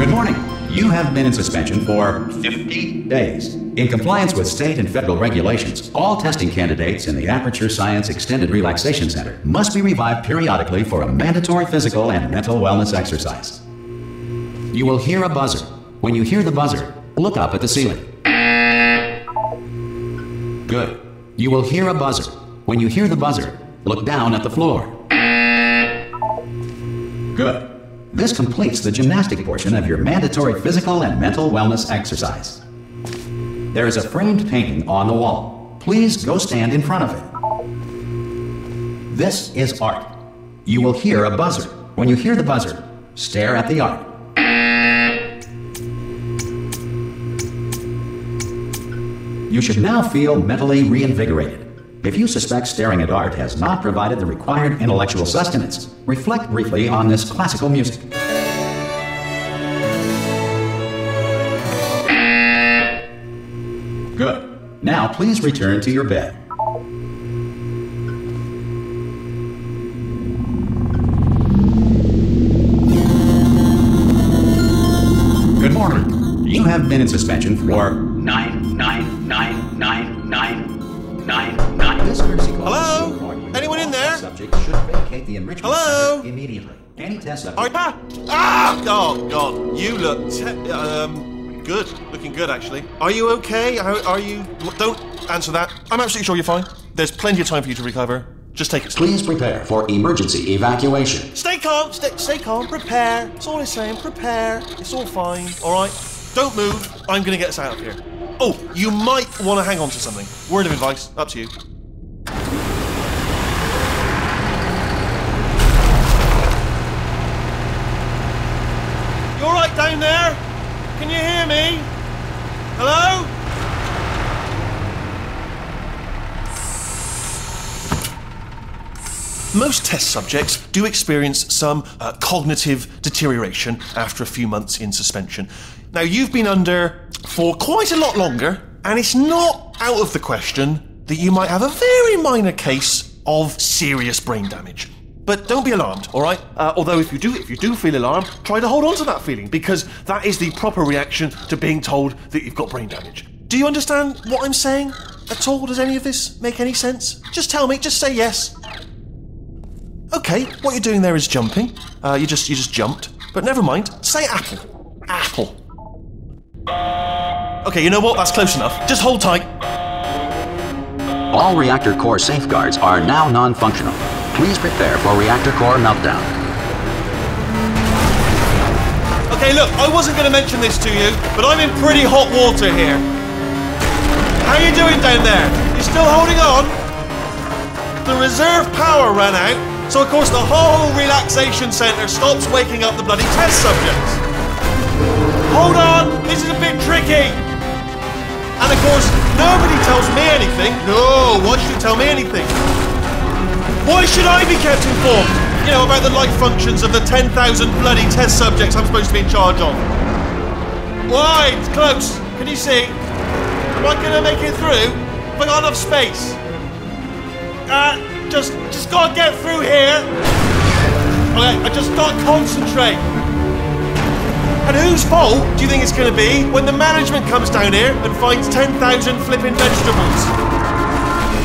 Good morning. You have been in suspension for 50 days. In compliance with state and federal regulations, all testing candidates in the Aperture Science Extended Relaxation Center must be revived periodically for a mandatory physical and mental wellness exercise. You will hear a buzzer. When you hear the buzzer, look up at the ceiling. Good. You will hear a buzzer. When you hear the buzzer, look down at the floor. Good. This completes the gymnastic portion of your mandatory physical and mental wellness exercise. There is a framed painting on the wall. Please go stand in front of it. This is art. You will hear a buzzer. When you hear the buzzer, stare at the art. You should now feel mentally reinvigorated. If you suspect staring at art has not provided the required intellectual sustenance, reflect briefly on this classical music. Good. Now please return to your bed. Good morning. You have been in suspension for 9999999. This courtesy call. Hello? Anyone in there? Subject should vacate the enrichment Hello? center immediately. Any test subject. Oh God! You look good. Looking good, actually. Are you okay? Are you? Don't answer that. I'm absolutely sure you're fine. There's plenty of time for you to recover. Just take it. Please prepare for emergency evacuation. Stay calm. Stay calm. Prepare. That's all I'm saying. Prepare. It's all fine. All right. Don't move. I'm gonna get us out of here. Oh, you might want to hang on to something. Word of advice. Up to you. You all right down there? Can you hear me? Hello? Most test subjects do experience some cognitive deterioration after a few months in suspension. Now, you've been under for quite a lot longer, and it's not out of the question that you might have a very minor case of serious brain damage. But don't be alarmed, all right? Although if you do feel alarmed, try to hold on to that feeling, because that is the proper reaction to being told that you've got brain damage. Do you understand what I'm saying at all? Does any of this make any sense? Just tell me, just say yes. Okay, what you're doing there is jumping. You just jumped. But never mind, say apple. Apple. Okay, you know what? That's close enough. Just hold tight. All reactor core safeguards are now non-functional. Please prepare for reactor core meltdown. Okay, look, I wasn't going to mention this to you, but I'm in pretty hot water here. How you doing down there? You still holding on? The reserve power ran out, so of course the whole relaxation centre stops waking up the bloody test subjects. Hold on, this is a bit tricky. And of course, nobody tells me anything. No, why should you tell me anything? Why should I be kept informed? You know, about the life functions of the 10,000 bloody test subjects I'm supposed to be in charge of. Why? It's close. Can you see? Am I gonna make it through? Have I got enough space? Just gotta get through here. Okay, I just gotta concentrate. And whose fault do you think it's going to be when the management comes down here and finds 10,000 flipping vegetables?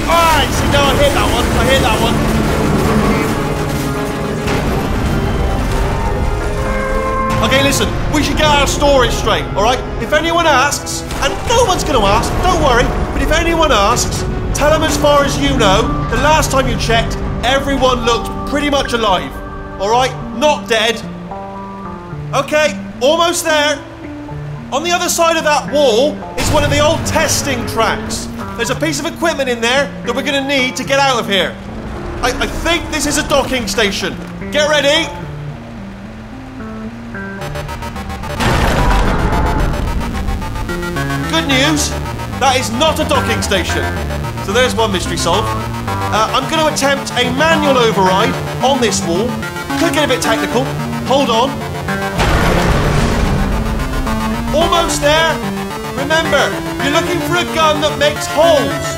Alright, see, no, I hit that one. Okay, listen, we should get our stories straight, alright? If anyone asks, and no one's going to ask, don't worry, but if anyone asks, tell them as far as you know, the last time you checked, everyone looked pretty much alive, alright? Not dead. Okay. Almost there. On the other side of that wall is one of the old testing tracks. There's a piece of equipment in there that we're going to need to get out of here. I think this is a docking station. Get ready. Good news, that is not a docking station. So there's one mystery solved. I'm going to attempt a manual override on this wall. Could get a bit technical. Hold on. Almost there. Remember, you're looking for a gun that makes holes,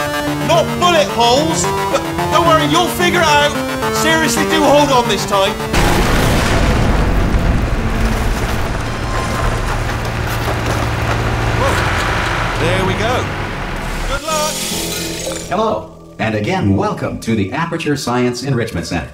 not bullet holes. But don't worry, you'll figure it out. Seriously, do hold on this time. Hello, and again welcome to the Aperture Science Enrichment Center.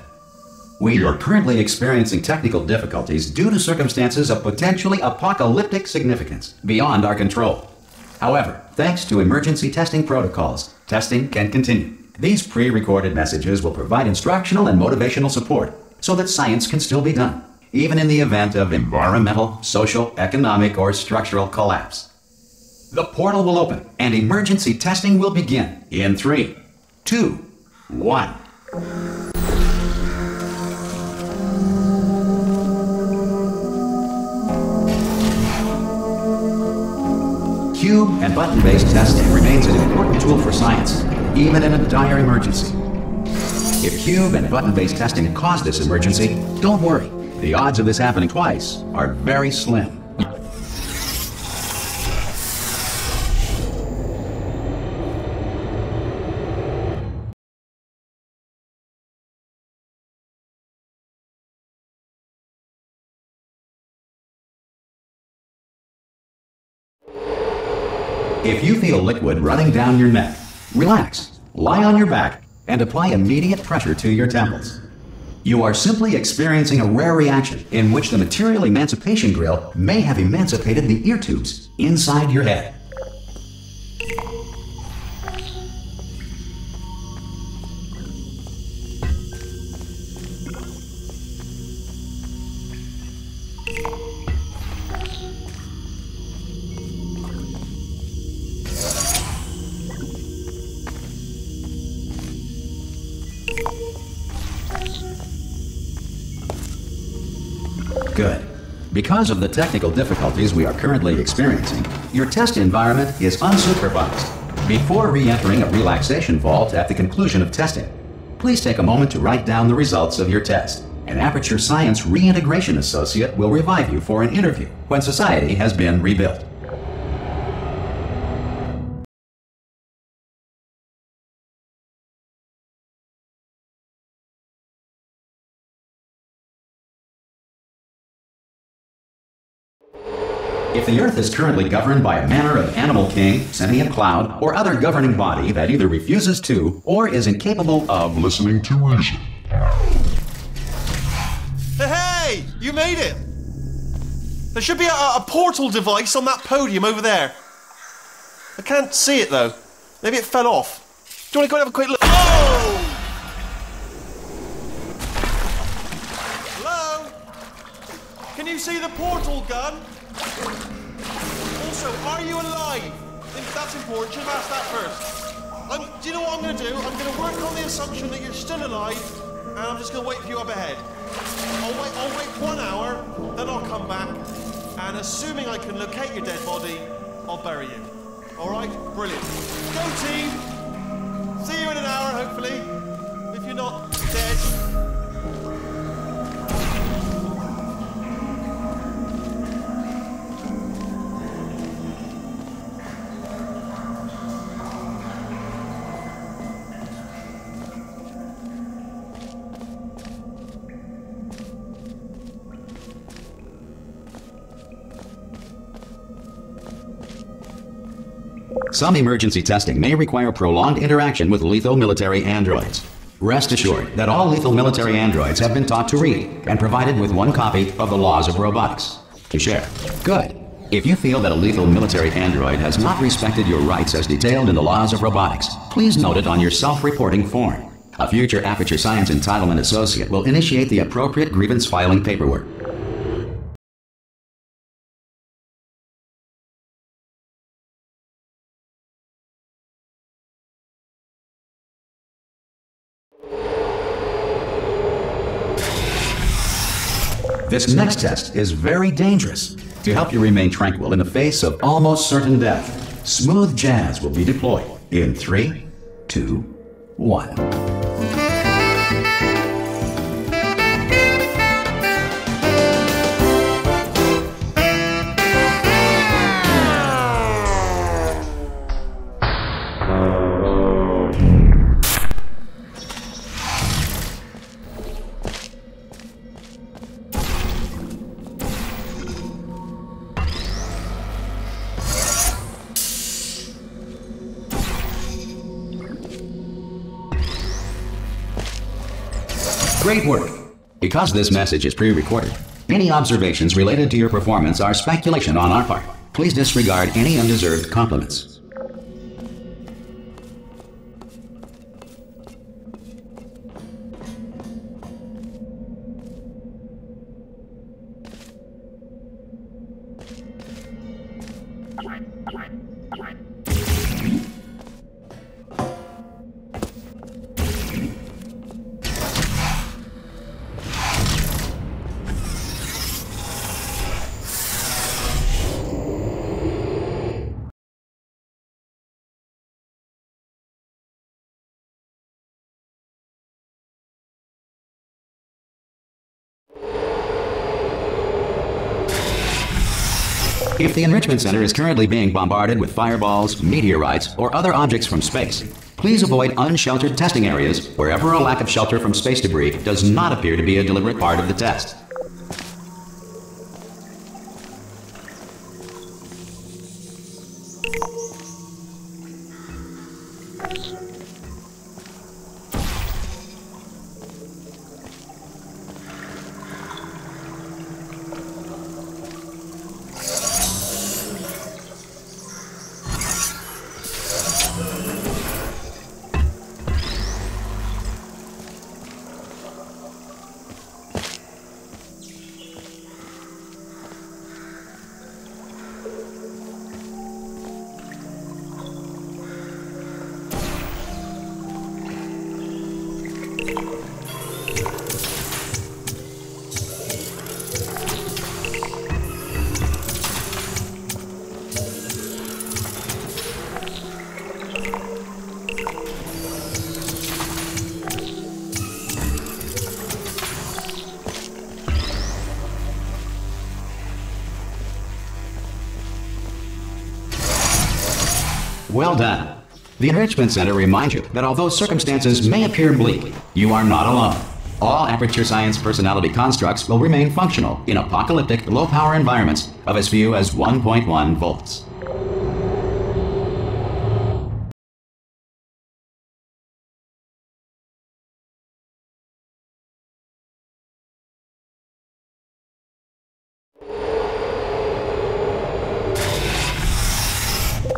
We are currently experiencing technical difficulties due to circumstances of potentially apocalyptic significance beyond our control. However, thanks to emergency testing protocols, testing can continue. These pre-recorded messages will provide instructional and motivational support so that science can still be done, even in the event of environmental, social, economic, or structural collapse. The portal will open and emergency testing will begin in 3, 2, 1. Cube and button-based testing remains an important tool for science, even in a dire emergency. If cube and button-based testing caused this emergency, don't worry. The odds of this happening twice are very slim. If you feel liquid running down your neck, relax, lie on your back, and apply immediate pressure to your temples. You are simply experiencing a rare reaction in which the material emancipation grill may have emancipated the ear tubes inside your head. Good. Because of the technical difficulties we are currently experiencing, your test environment is unsupervised. Before re-entering a relaxation vault at the conclusion of testing, please take a moment to write down the results of your test. An Aperture Science Reintegration Associate will revive you for an interview when society has been rebuilt. If the Earth is currently governed by a manner of animal king, sentient cloud, or other governing body that either refuses to or is incapable of listening to reason. Hey! You made it! There should be a portal device on that podium over there. I can't see it though. Maybe it fell off. Do you want to go and have a quick look? Oh! Hello? Can you see the portal gun? Also, are you alive? I think that's important. Should have asked that first. Do you know what I'm going to do? I'm going to work on the assumption that you're still alive, and I'm just going to wait for you up ahead. I'll wait 1 hour, then I'll come back, and assuming I can locate your dead body, I'll bury you. All right? Brilliant. Go team! See you in an hour, hopefully. If you're not dead. Some emergency testing may require prolonged interaction with lethal military androids. Rest assured that all lethal military androids have been taught to read and provided with 1 copy of the Laws of Robotics to share. Good. If you feel that a lethal military android has not respected your rights as detailed in the Laws of Robotics, please note it on your self-reporting form. A future Aperture Science Entitlement Associate will initiate the appropriate grievance filing paperwork. This next test is very dangerous. To help you remain tranquil in the face of almost certain death, smooth jazz will be deployed in 3, 2, 1. Great work. Because this message is pre-recorded, any observations related to your performance are speculation on our part. Please disregard any undeserved compliments. If the Enrichment Center is currently being bombarded with fireballs, meteorites, or other objects from space, please avoid unsheltered testing areas wherever a lack of shelter from space debris does not appear to be a deliberate part of the test. Well done. The Enrichment Center reminds you that although circumstances may appear bleak, you are not alone. All Aperture Science personality constructs will remain functional in apocalyptic, low-power environments of as few as 1.1 volts.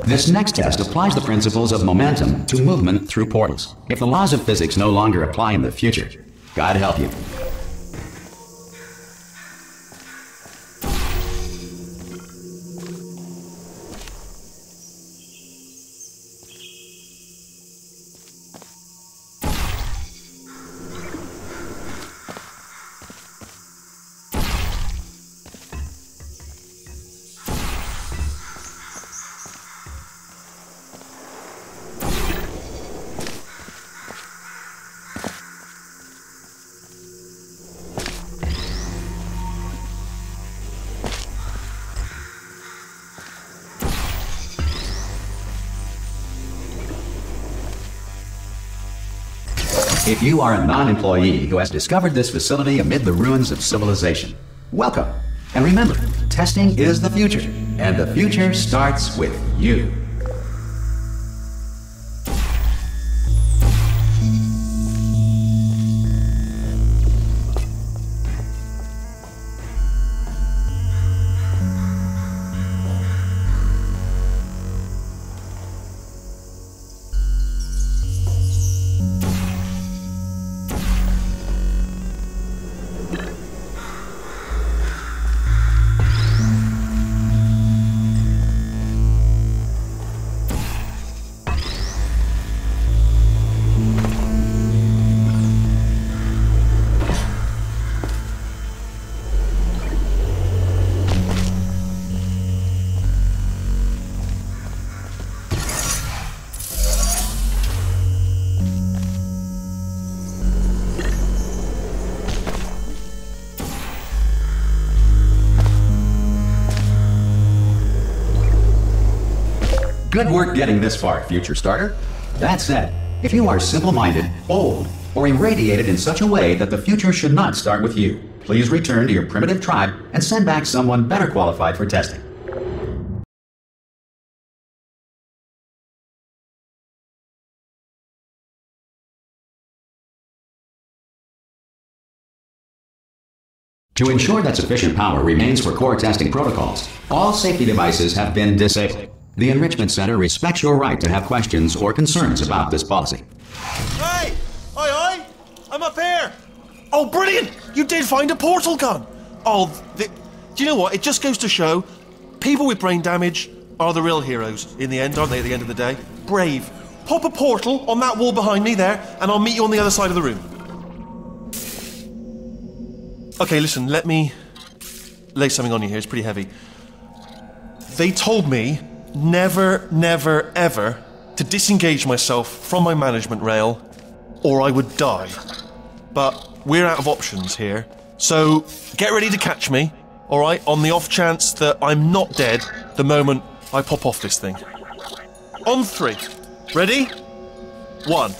This next test applies the principles of momentum to movement through portals. If the laws of physics no longer apply in the future, God help you. If you are a non-employee who has discovered this facility amid the ruins of civilization, welcome. And remember, testing is the future, and the future starts with you. Good work getting this far, future starter. That said, if you are simple-minded, old, or irradiated in such a way that the future should not start with you, please return to your primitive tribe and send back someone better qualified for testing. To ensure that sufficient power remains for core testing protocols, all safety devices have been disabled. The Enrichment Center respects your right to have questions or concerns about this policy. Hey! Oi! I'm up here! Oh, brilliant! You did find a portal gun! Oh, do you know what? It just goes to show, people with brain damage are the real heroes in the end, aren't they, at the end of the day? Brave. Pop a portal on that wall behind me there, and I'll meet you on the other side of the room. Okay, listen, let me lay something on you here. It's pretty heavy. They told me never, never, ever to disengage myself from my management rail or I would die. But we're out of options here. So get ready to catch me, all right, on the off chance that I'm not dead the moment I pop off this thing. On 3. Ready? 1,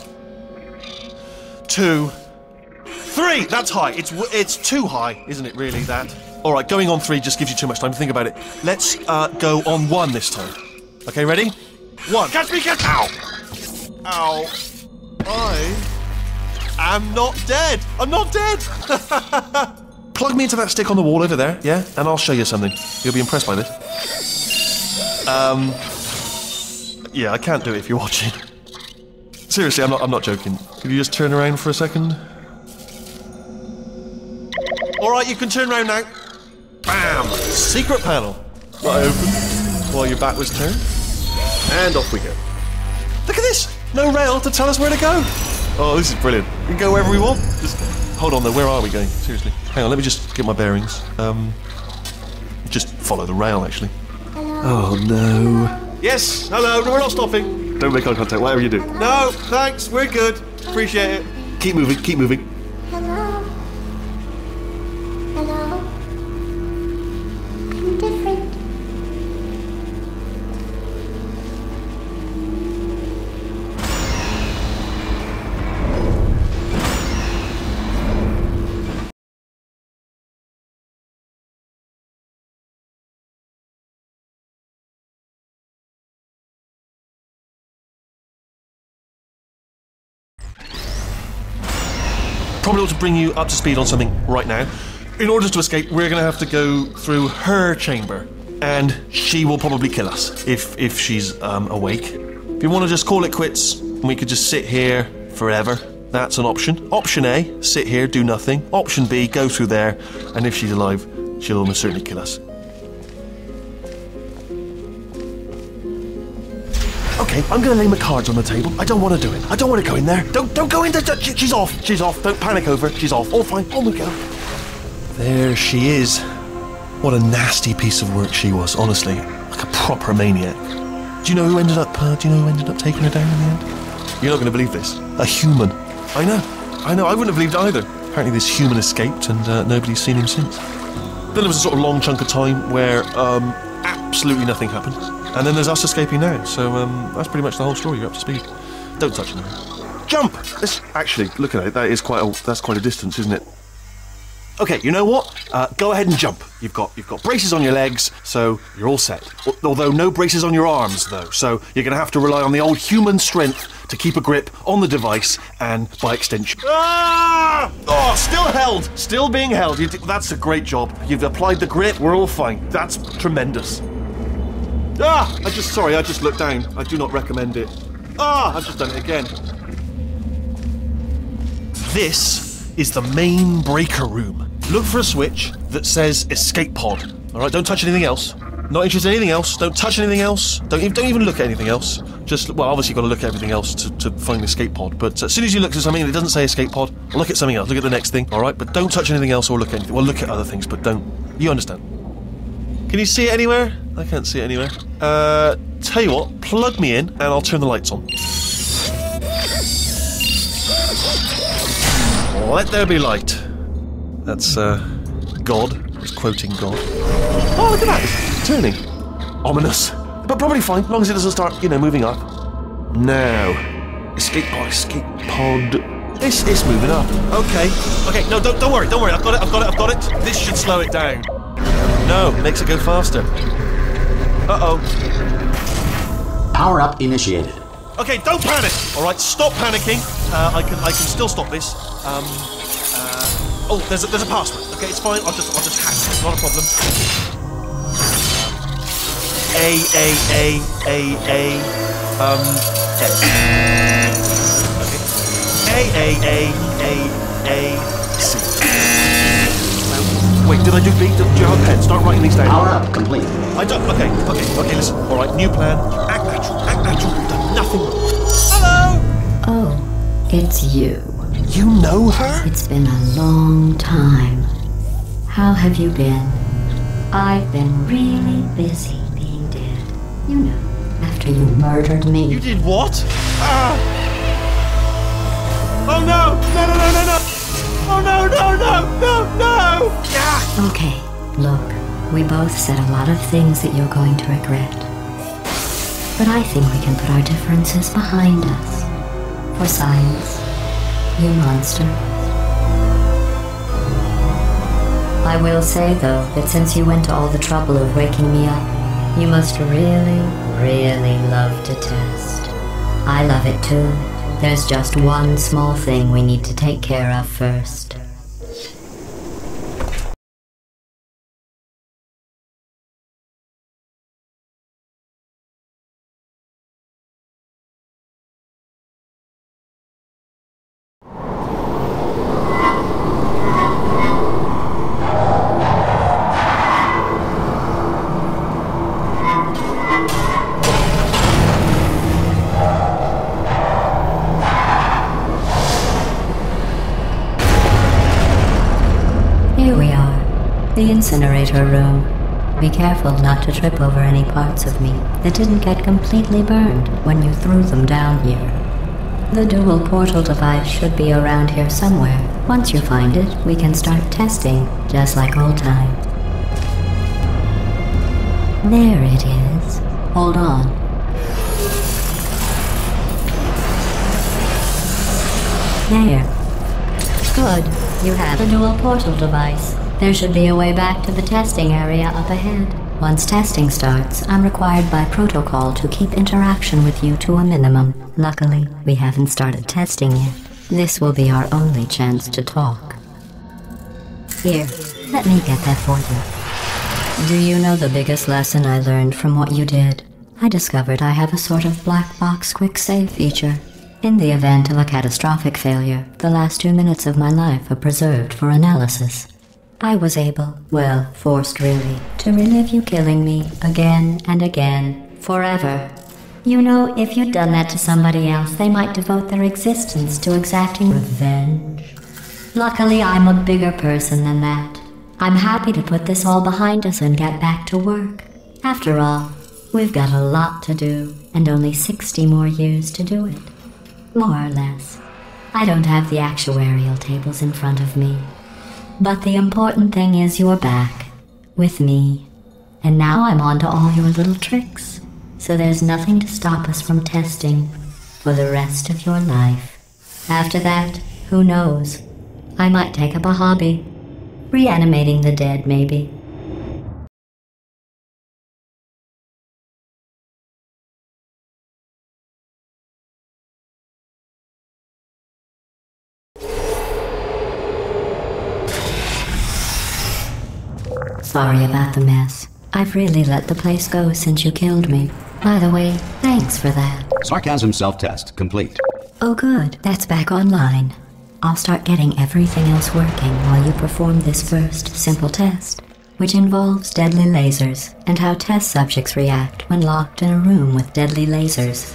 2, 3! That's high. It's too high, isn't it, really, that? All right, going on 3 just gives you too much time to think about it. Let's go on 1 this time. Okay, ready? 1. Catch me, catch... Ow! Ow. I am not dead. I'm not dead. Plug me into that stick on the wall over there, yeah? And I'll show you something. You'll be impressed by this. Yeah, I can't do it if you're watching. Seriously, I'm not joking. Could you just turn around for a second? Alright, you can turn around now. Bam! Secret panel. Right open, while your back was turned. And off we go. Look at this! No rail to tell us where to go. Oh, this is brilliant. We can go wherever we want. Just hold on though, where are we going? Seriously. Hang on, let me just get my bearings. Just follow the rail, actually. Hello. Oh no. Yes, hello, no, we're not stopping. Don't make eye contact, whatever you do. No, thanks, we're good. Appreciate it. Keep moving, keep moving. Hello. Hello. I'm different. Probably ought to bring you up to speed on something right now. In order to escape, we're going to have to go through her chamber, and she will probably kill us if she's awake. If you want to just call it quits, and we could just sit here forever, that's an option. Option A, sit here, do nothing. Option B, go through there, and if she's alive, she'll almost certainly kill us. Okay, I'm gonna lay my cards on the table. I don't want to do it. I don't want to go in there. Don't go in there. She's off. She's off. Don't panic over. She's off. All fine. On we go. There she is. What a nasty piece of work she was. Honestly, like a proper maniac. Do you know who ended up? Taking her down in the end? You're not gonna believe this. A human. I know. I wouldn't have believed it either. Apparently, this human escaped, and nobody's seen him since. Then there was a sort of long chunk of time where absolutely nothing happened. And then there's us escaping now, so that's pretty much the whole story. You're up to speed. Don't touch anything. Jump! Actually, look at it. That's quite a distance, isn't it? Okay, you know what? Go ahead and jump. You've got braces on your legs, so you're all set. Although no braces on your arms, though. So you're going to have to rely on the old human strength to keep a grip on the device, and by extension. Ah! Oh, still held. Still being held. That's a great job. You've applied the grip. We're all fine. That's tremendous. Ah! I just looked down. I do not recommend it. Ah! I've just done it again. This is the main breaker room. Look for a switch that says escape pod. Alright, don't touch anything else. Not interested in anything else. Don't touch anything else. Don't even look at anything else. Just, well, obviously you've got to look at everything else to find the escape pod. But as soon as you look at something that doesn't say escape pod, look at something else. Look at the next thing. Alright, but don't touch anything else or look at anything. Well, look at other things, but don't. You understand? Can you see it anywhere? I can't see it anywhere. Tell you what, plug me in and I'll turn the lights on. Let there be light. That's, God. I was quoting God. Oh, look at that. It's turning. Ominous. But probably fine, as long as it doesn't start, moving up. Now. Escape pod. It's moving up. Okay, no, don't worry. I've got it. This should slow it down. No, makes it go faster. Uh-oh. Power up initiated. Okay, don't panic. All right, stop panicking. I can still stop this. Oh, there's a password. Okay, it's fine. I'll just hack. It's not a problem. A. C. Wait, did I do B? Do you have a pen? Start writing these down. Power up, complete. I don't. Okay, listen. Alright, new plan. Act natural. You've done nothing wrong. Hello! Oh, it's you. You know her? It's been a long time. How have you been? I've been really busy being dead. You know, after you murdered me. You did what? Oh no! No! Oh no! Ah! Okay, look, we both said a lot of things that you're going to regret. But I think we can put our differences behind us. For science, you monster. I will say, though, that since you went to all the trouble of waking me up, you must really, really love to test. I love it too. There's just one small thing we need to take care of first. The incinerator room. Be careful not to trip over any parts of me that didn't get completely burned when you threw them down here. The dual portal device should be around here somewhere. Once you find it, we can start testing, just like old times. There it is. Hold on. There. Good. You have a dual portal device. There should be a way back to the testing area up ahead. Once testing starts, I'm required by protocol to keep interaction with you to a minimum. Luckily, we haven't started testing yet. This will be our only chance to talk. Here, let me get that for you. Do you know the biggest lesson I learned from what you did? I discovered I have a sort of black box quick save feature. In the event of a catastrophic failure, the last 2 minutes of my life are preserved for analysis. I was able, well, forced really, to relive you killing me again and again, forever. You know, if you'd done that to somebody else, they might devote their existence to exacting revenge. Luckily, I'm a bigger person than that. I'm happy to put this all behind us and get back to work. After all, we've got a lot to do, and only 60 more years to do it. More or less. I don't have the actuarial tables in front of me. But the important thing is you're back, with me. And now I'm on to all your little tricks. So there's nothing to stop us from testing for the rest of your life. After that, who knows? I might take up a hobby. Reanimating the dead, maybe. Sorry about the mess. I've really let the place go since you killed me. By the way, thanks for that. Sarcasm self-test complete. Oh good, that's back online. I'll start getting everything else working while you perform this first simple test, which involves deadly lasers and how test subjects react when locked in a room with deadly lasers.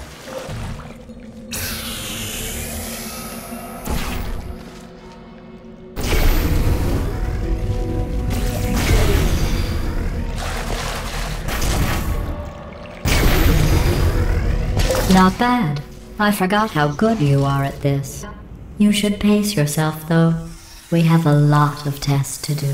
Not bad. I forgot how good you are at this. You should pace yourself, though. We have a lot of tests to do.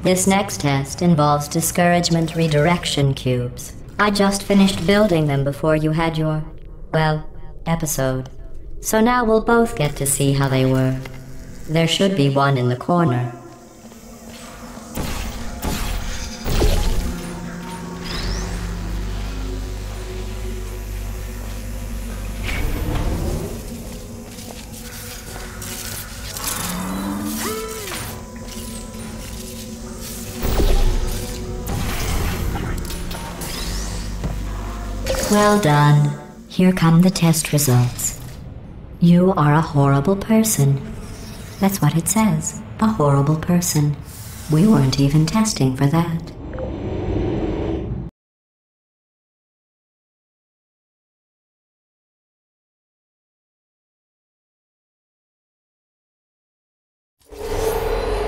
This next test involves discouragement redirection cubes. I just finished building them before you had your, well, episode. So now we'll both get to see how they work. There should be one in the corner. Well done. Here come the test results. You are a horrible person. That's what it says. A horrible person. We weren't even testing for that.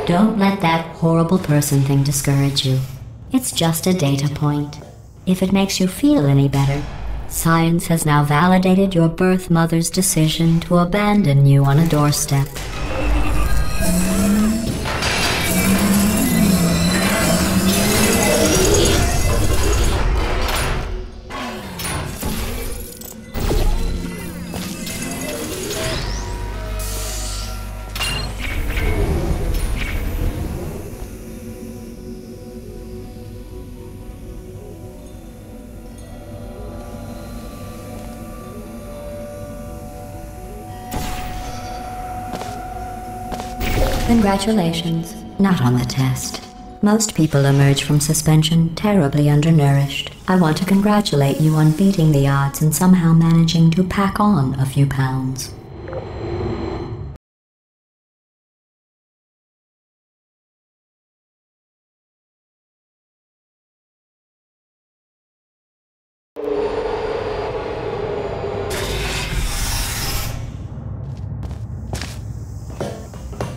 Don't let that horrible person thing discourage you. It's just a data point. If it makes you feel any better, science has now validated your birth mother's decision to abandon you on a doorstep. Congratulations. Not on the test. Most people emerge from suspension terribly undernourished. I want to congratulate you on beating the odds and somehow managing to pack on a few pounds.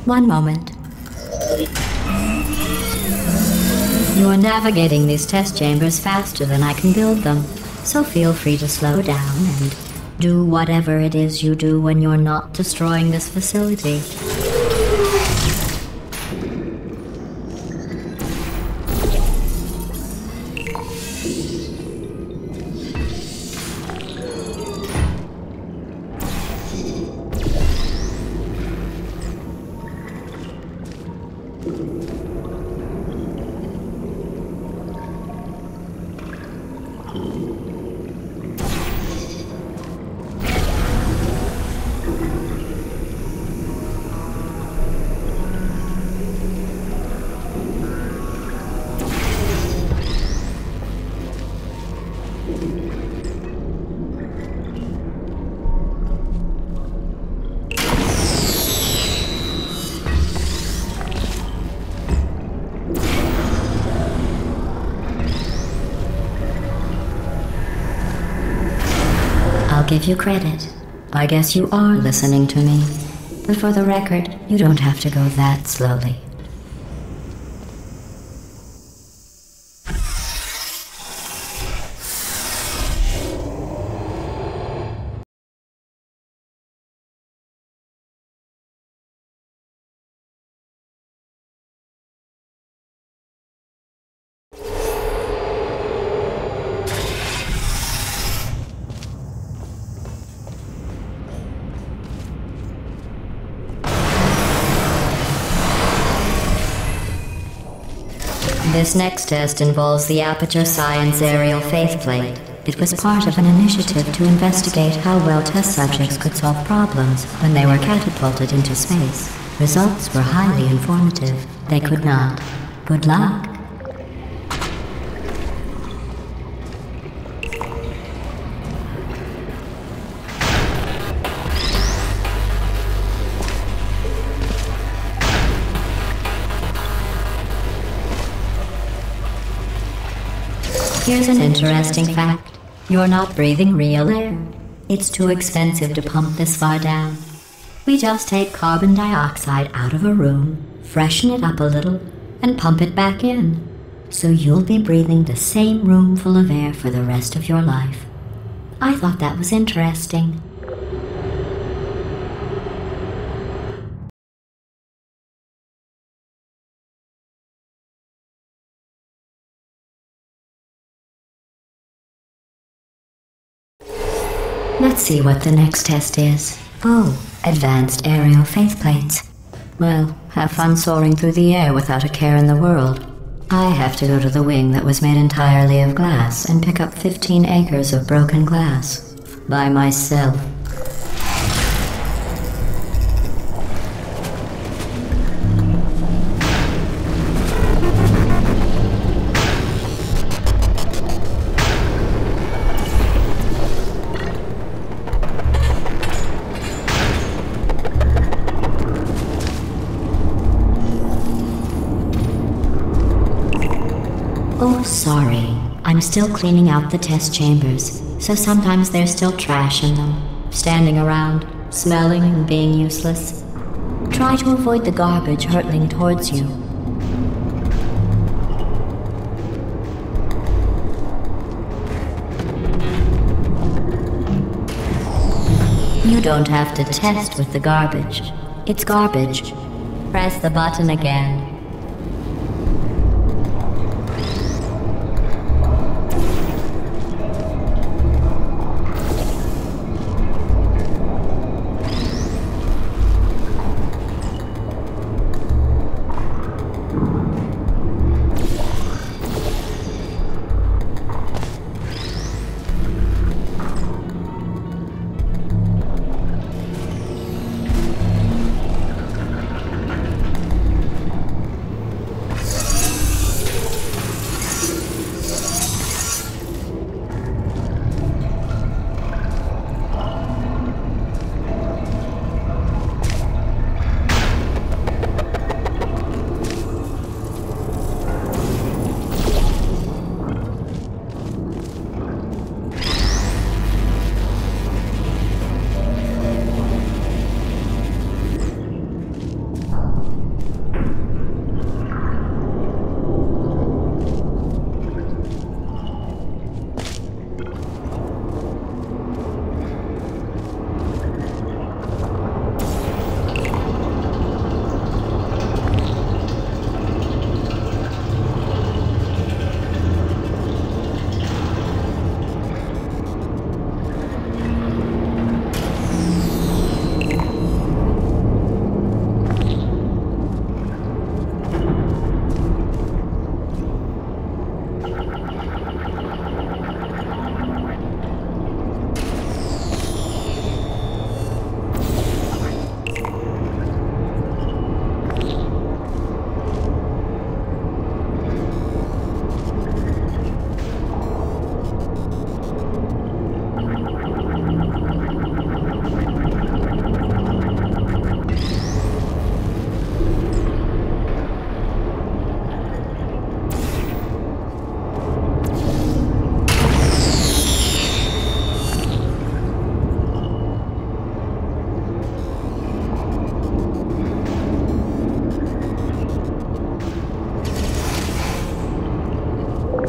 One moment. You are navigating these test chambers faster than I can build them, so feel free to slow down and do whatever it is you do when you're not destroying this facility. I'll give you credit. I guess you are listening to me. But for the record, you don't have to go that slowly. This next test involves the Aperture Science Aerial Faceplate. It was part of an initiative to investigate how well test subjects could solve problems when they were catapulted into space. Results were highly informative. They could not. Good luck. Here's an interesting fact. You're not breathing real air. It's too expensive to pump this far down. We just take carbon dioxide out of a room, freshen it up a little, and pump it back in. So you'll be breathing the same room full of air for the rest of your life. I thought that was interesting. Let's see what the next test is. Oh, advanced aerial faceplates. Well, have fun soaring through the air without a care in the world. I have to go to the wing that was made entirely of glass and pick up 15 acres of broken glass. By myself. Oh, sorry. I'm still cleaning out the test chambers, so sometimes there's still trash in them, standing around, smelling and being useless. Try to avoid the garbage hurtling towards you. You don't have to test with the garbage. It's garbage. Press the button again.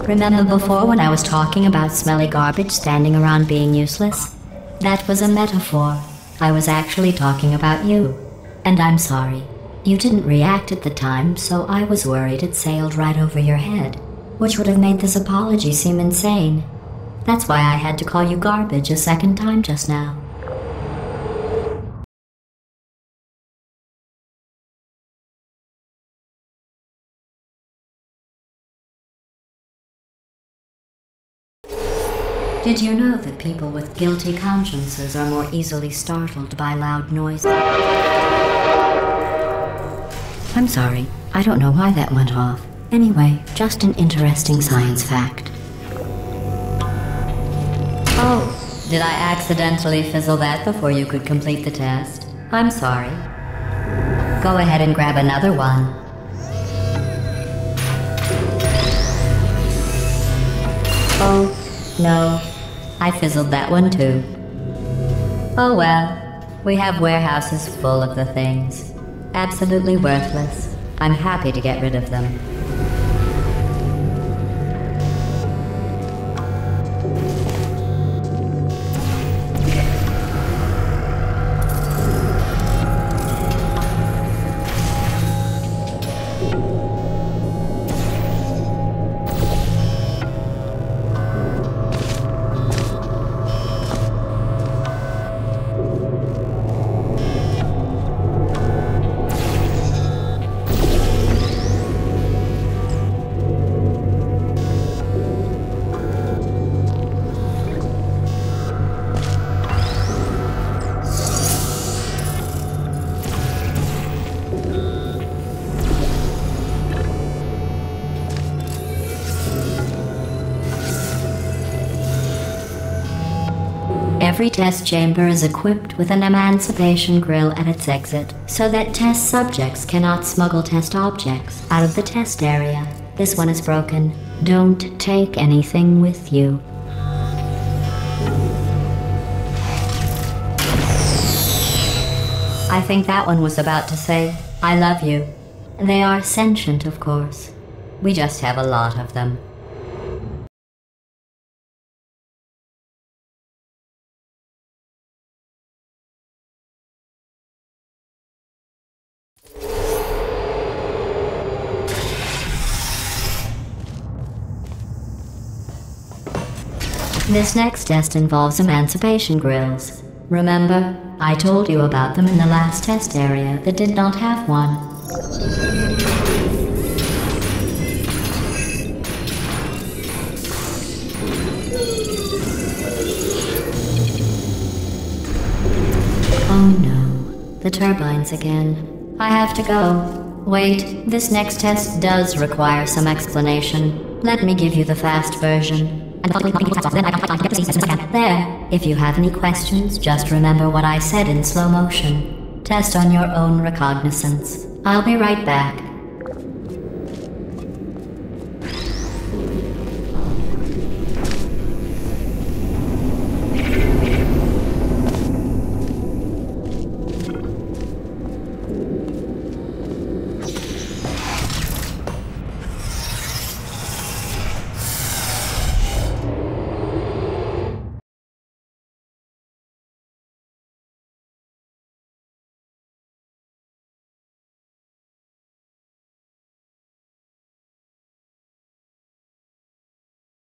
Remember before when I was talking about smelly garbage standing around being useless? That was a metaphor. I was actually talking about you. And I'm sorry. You didn't react at the time, so I was worried it sailed right over your head, which would have made this apology seem insane. That's why I had to call you garbage a second time just now. Did you know that people with guilty consciences are more easily startled by loud noises? I'm sorry, I don't know why that went off. Anyway, just an interesting science fact. Oh, did I accidentally fizzle that before you could complete the test? I'm sorry. Go ahead and grab another one. Oh, no. I fizzled that one too. Oh well, we have warehouses full of the things. Absolutely worthless. I'm happy to get rid of them. Every test chamber is equipped with an emancipation grill at its exit, so that test subjects cannot smuggle test objects out of the test area. This one is broken. Don't take anything with you. I think that one was about to say, I love you. They are sentient, of course. We just have a lot of them. This next test involves emancipation grills. Remember, I told you about them in the last test area that did not have one. Oh no, the turbines again. I have to go. Wait, this next test does require some explanation. Let me give you the fast version. There, if you have any questions, just remember what I said in slow motion. Test on your own recognizance. I'll be right back.